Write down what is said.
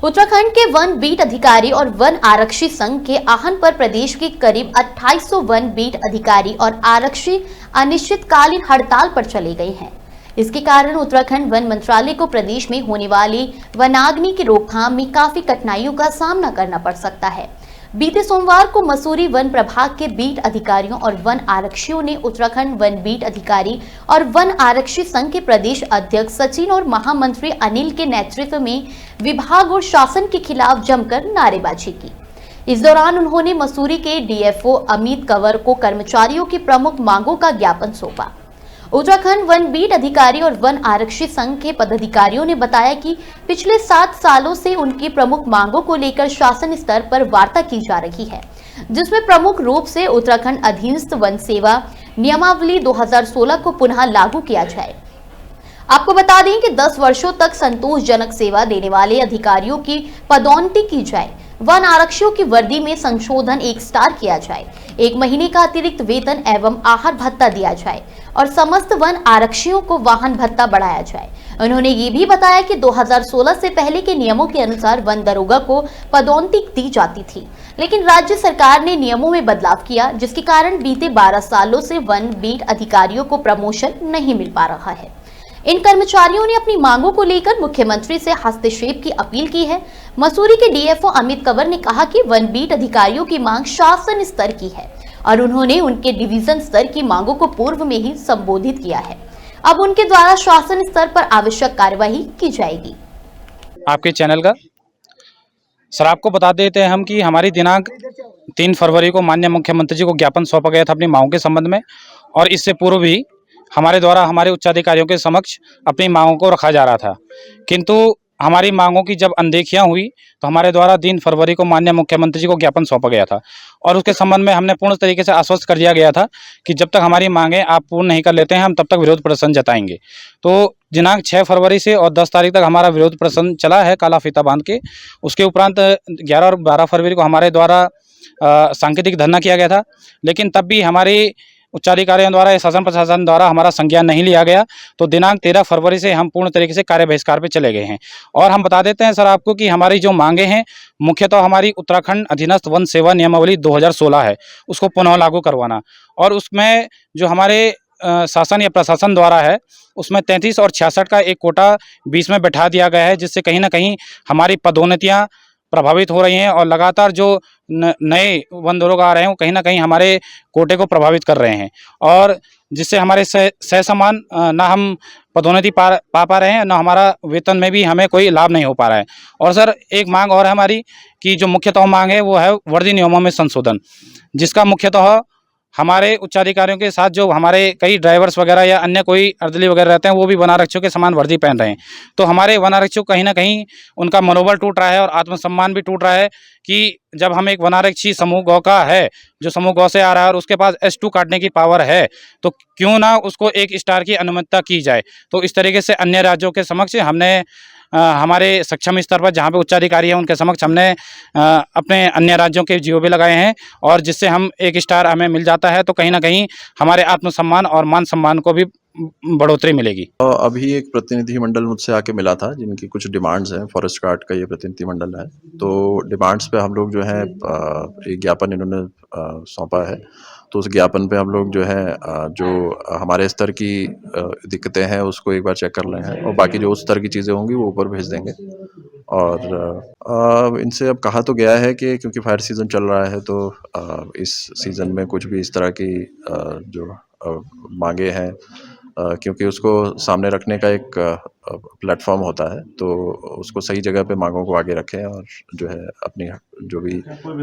उत्तराखंड के one beat अधिकारी और वन आरक्षी संघ के आहन पर प्रदेश के करीब 2800 वन बीट अधिकारी और आरक्षी अनिश्चितकालीन हड़ताल पर चले गए हैं। इसके कारण उत्तराखंड वन मंत्रालय को प्रदेश में होने वाली वनाग्नि की रोकथाम में काफी कठिनाइयों का सामना करना पड़ सकता है। बीते सोमवार को मसूरी वन प्रभाग के बीट अधिकारियों और वन आरक्षियों ने उत्तराखंड वन बीट अधिकारी और वन आरक्षी संघ के प्रदेश अध्यक्ष सचिन और महामंत्री अनिल के नेतृत्व में विभाग और शासन के खिलाफ जमकर नारेबाजी की। इस दौरान उन्होंने मसूरी के डीएफओ अमित कंवर को कर्मचारियों की प्रमुख मांगों का ज्ञापन सौंपा। उत्तराखंड वन बीट अधिकारी और वन आरक्षी संघ के पदाधिकारियों ने बताया कि पिछले 7 सालों से उनकी प्रमुख मांगों को लेकर शासन स्तर पर वार्ता की जा रही है, जिसमें प्रमुख रूप से उत्तराखंड अधीनस्थ वन सेवा नियमावली 2016 को पुनः लागू किया जाए। आपको बता दें कि 10 वर्षों तक संतोषजनक सेवा देने वाले अधिकारियों की पदोन्नति की जाए, वन आरक्षियों की वर्दी में संशोधन 1 स्टार किया जाए, 1 महीने का अतिरिक्त वेतन एवं आहार भत्ता दिया जाए और समस्त वन आरक्षियों को वाहन भत्ता बढ़ाया जाए। उन्होंने ये भी बताया कि 2016 से पहले के नियमों के अनुसार वन दरोगा को पदोन्नति दी जाती थी, लेकिन राज्य सरकार ने नियमों में बदलाव किया, जिसके कारण बीते 12 सालों से वन बीट अधिकारियों को प्रमोशन नहीं मिल पा रहा है। इन कर्मचारियों ने अपनी मांगों को लेकर मुख्यमंत्री से हस्तक्षेप की अपील की है। मसूरी के डीएफओ अमित कंवर ने कहा कि वन बीट अधिकारियों की मांग शासन स्तर की है और उन्होंने उनके डिवीजन स्तर की मांगों को पूर्व में ही संबोधित किया है। अब उनके द्वारा शासन स्तर पर आवश्यक कार्यवाही की जाएगी। आपके चैनल का सर, आपको बता देते हैं हम कि हमारी दिनांक 3 फरवरी को माननीय मुख्यमंत्री जी को ज्ञापन सौंपा गया था अपनी मांगों के संबंध में, और इससे पूर्व भी हमारे द्वारा हमारे उच्चाधिकारियों के समक्ष अपनी मांगों को रखा जा रहा था, किंतु हमारी मांगों की जब अनदेखियां हुई तो हमारे द्वारा 3 फरवरी को माननीय मुख्यमंत्री जी को ज्ञापन सौंपा गया था और उसके संबंध में हमने पूर्ण तरीके से आश्वस्त कर दिया गया था कि जब तक हमारी मांगें आप पूर्ण नहीं कर लेते हैं हम तब तक विरोध प्रदर्शन जताएंगे। तो दिनांक 6 फरवरी से और 10 तारीख तक हमारा विरोध प्रदर्शन चला है काला फीता बांध के। उसके उपरांत 11 और 12 फरवरी को हमारे द्वारा सांकेतिक धरना किया गया था, लेकिन तब भी हमारी उच्चाधिकारियों द्वारा या शासन प्रशासन द्वारा हमारा संज्ञान नहीं लिया गया। तो दिनांक 13 फरवरी से हम पूर्ण तरीके से कार्य बहिष्कार पे चले गए हैं। और हम बता देते हैं सर आपको कि हमारी जो मांगे हैं मुख्यतः हमारी उत्तराखंड अधीनस्थ वन सेवा नियमावली 2016 है, उसको पुनः लागू करवाना, और उसमें जो हमारे शासन या प्रशासन द्वारा है उसमें 33 और 66 का एक कोटा 20 में बैठा दिया गया है, जिससे कहीं ना कहीं हमारी पदोन्नतियाँ प्रभावित हो रही हैं और लगातार जो नए वन दरोगा आ रहे हैं वो कहीं ना कहीं हमारे कोटे को प्रभावित कर रहे हैं, और जिससे हमारे समान ना हम पदोन्नति पा रहे हैं, ना हमारा वेतन में भी हमें कोई लाभ नहीं हो पा रहा है। और सर एक मांग और है हमारी कि जो मुख्यतः मांग है वो है वर्दी नियमों में संशोधन, जिसका मुख्यतः हमारे उच्चाधिकारियों के साथ जो हमारे कई ड्राइवर्स वगैरह या अन्य कोई अर्दली वगैरह रहते हैं वो भी वन आरक्षियों के समान वर्दी पहन रहे हैं। तो हमारे वन आरक्षियों कहीं ना कहीं उनका मनोबल टूट रहा है और आत्मसम्मान भी टूट रहा है कि जब हम एक वन आरक्षी समूह गौ का है जो समूह गौ से आ रहा है और उसके पास S2 काटने की पावर है, तो क्यों ना उसको 1 स्टार की अनुमति की जाए। तो इस तरीके से अन्य राज्यों के समक्ष हमने हमारे सक्षम स्तर पर जहाँ पे उच्चाधिकारी हैं उनके समक्ष हमने अपने अन्य राज्यों के जीओ भी लगाए हैं, और जिससे हम 1 स्टार हमें मिल जाता है तो कहीं ना कहीं हमारे आत्मसम्मान और मान सम्मान को भी बढ़ोतरी मिलेगी। अभी एक प्रतिनिधिमंडल मुझसे आके मिला था जिनकी कुछ डिमांड्स हैं। फॉरेस्ट गार्ड का ये प्रतिनिधिमंडल है, तो डिमांड्स पे हम लोग जो है एक ज्ञापन इन्होंने सौंपा है। तो उस ज्ञापन पे हम लोग जो है जो हमारे स्तर की दिक्कतें हैं उसको एक बार चेक कर रहे हैं, और बाकी जो उस स्तर की चीज़ें होंगी वो ऊपर भेज देंगे। और इनसे अब कहा तो गया है कि क्योंकि फायर सीज़न चल रहा है तो इस सीज़न में कुछ भी इस तरह की जो मांगे हैं, क्योंकि उसको सामने रखने का एक प्लेटफॉर्म होता है, तो उसको सही जगह पे मांगों को आगे रखें और जो है अपनी जो भी